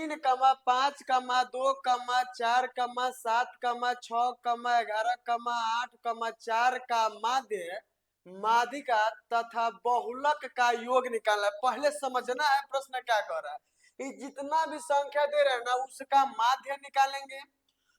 3,5,2,4,7,6,11,4 का माध्य माध्यिका तथा बहुलक का योग निकालना है। पहले समझना है प्रश्न क्या कर रहा है। ये जितना भी संख्या दे रहे हैं ना उसका माध्य निकालेंगे,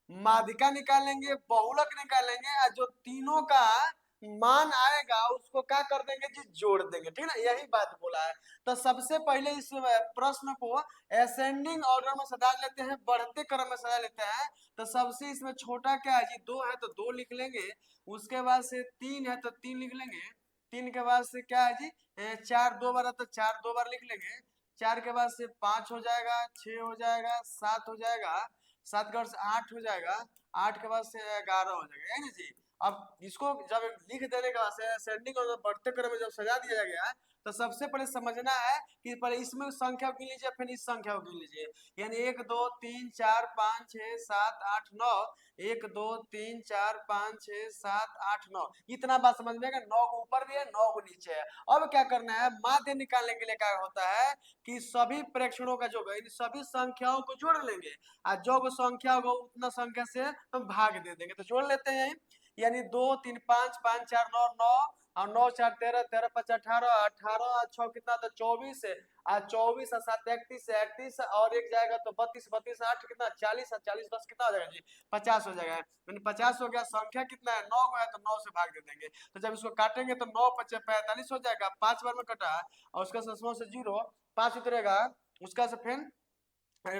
माध्यिका निकालेंगे, बहुलक निकालेंगे और जो तीनों का मान आएगा उसको क्या कर देंगे जी, जोड़ देंगे। ठीक है ना, यही बात बोला है। तो सबसे पहले इस प्रश्न को असेंडिंग ऑर्डर में सजा लेते हैं, बढ़ते क्रम में सजा लेते हैं। तो सबसे इसमें छोटा क्या है जी, 2 है तो 2 लिख लेंगे। उसके बाद से 3 है तो 3 लिख लेंगे। 3 के बाद से क्या है जी, 4 2 बार है तो 4 2 बार लिख लेंगे। 4 के बाद से 5 हो जाएगा, 6 हो जाएगा, 7 हो जाएगा, 7 के बाद से 8 हो जाएगा, 8 के बाद से 11 हो जाएगा, है ना जी। अब इसको जब लिख देने के बाद से असेंडिंग और बढ़ते क्रम में जब सजा दिया गया तो सबसे पहले समझना है कि पहले इसमें संख्या गिन लीजिए, फिर इस संख्या को गिन लीजिए। यानी 1 2 3 4 5 6 7 8 9, 1 2 3 4 5 6 7 8 9, इतना बात समझ में आएगा। 9 को ऊपर भी है, 9 को नीचे है। अब क्या करना है, माध्य निकालने के लिए क्या होता है कि सभी प्रेक्षणों का योग, इन सभी संख्याओं को जोड़ लेंगे और जो संख्या होगा उतना संख्या से हम भाग दे देंगे। तो जोड़ लेते हैं, यानी 2 3 5 5 4 9 9 और 9 4 13 13 5 18 18 और 6 कितना था 24 है, और 24 और 7 31 31 और एक जाएगा तो 32 32 8 कितना 40 और 40 10 कितना हो जाएगा जी, 50 हो जाएगा। यानी 50 हो गया। संख्या कितना है, 9 है तो 9 से भाग दे देंगे। तो जब इसको काटेंगे तो 9 5 45 हो जाएगा, 5 बार में कटा और उसका से 0 5 उतरेगा। उसका से फिर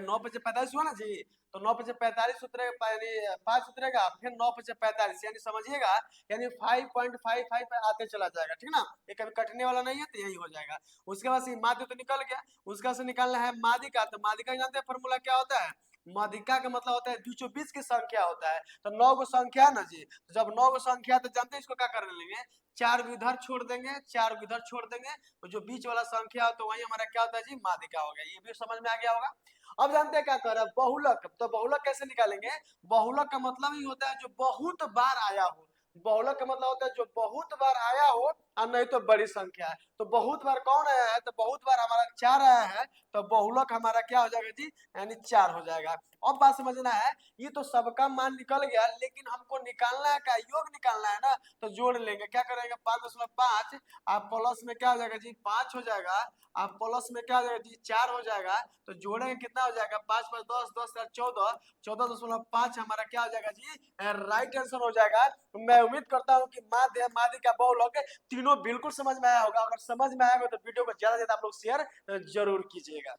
9 5 45 हुआ ना जी, तो 9 5 45 उतरेगा, यानी 5 उतरेगा, फिर 9 5 45, यानी समझिएगा यानी 5.55 पे आते चला जाएगा। ठीक ना, ये कभी कटने वाला नहीं है तो यही हो जाएगा। उसके बाद से माध्य तो निकल गया, उसका से निकालना है माध्यिका। तो माध्यिका जानते हैं फॉर्मूला क्या होता है, माध्यिका का मतलब होता है बीचों बीच की संख्या होता है। तो 9 को संख्या है ना जी, तो जब 9 को संख्या है तो जानते हैं इसको क्या कर लेंगे, 4 को इधर छोड़ देंगे, 4 को इधर छोड़ देंगे, तो जो बीच वाला संख्या हो तो वही हमारा क्या होता है जी, माध्यिका हो गया। ये भी समझ में आ गया होगा। अब जानते हैं क्या कर रहा है, बहुलक। तो बहुलक कैसे निकालेंगे, बहुलक का मतलब ही होता है जो बहुत बार आया हो। बहुलक का मतलब होता है जो बहुत बार आया हो और नहीं तो बड़ी संख्या है। तो बहुत बार कौन आया है, तो बहुत बार हमारा 4 आया है, तो बहुलक हमारा क्या हो जाएगा जी, यानी 4 हो जाएगा। अब बात समझना है, ये तो सबका मान निकल गया, लेकिन हमको निकालना है क्या, योग निकालना है ना। तो जोड़ लेंगे, क्या करेंगे 5.5 आप प्लस में क्या हो जाएगा जी, 5 हो जाएगा, आप प्लस में क्या हो जाएगा जी, 4 हो जाएगा। तो जोड़ेंगे कितना हो जाएगा, 5 5 10 10 14 14.5 हमारा क्या हो जाएगा जी, राइट आंसर हो जाएगा। मैं उम्मीद करता हूँ कि माध्य माध्यिका बहुलक तीनों बिल्कुल समझ में आया होगा। अगर समझ में आएगा तो वीडियो को ज्यादा से ज्यादा आप लोग शेयर जरूर कीजिएगा।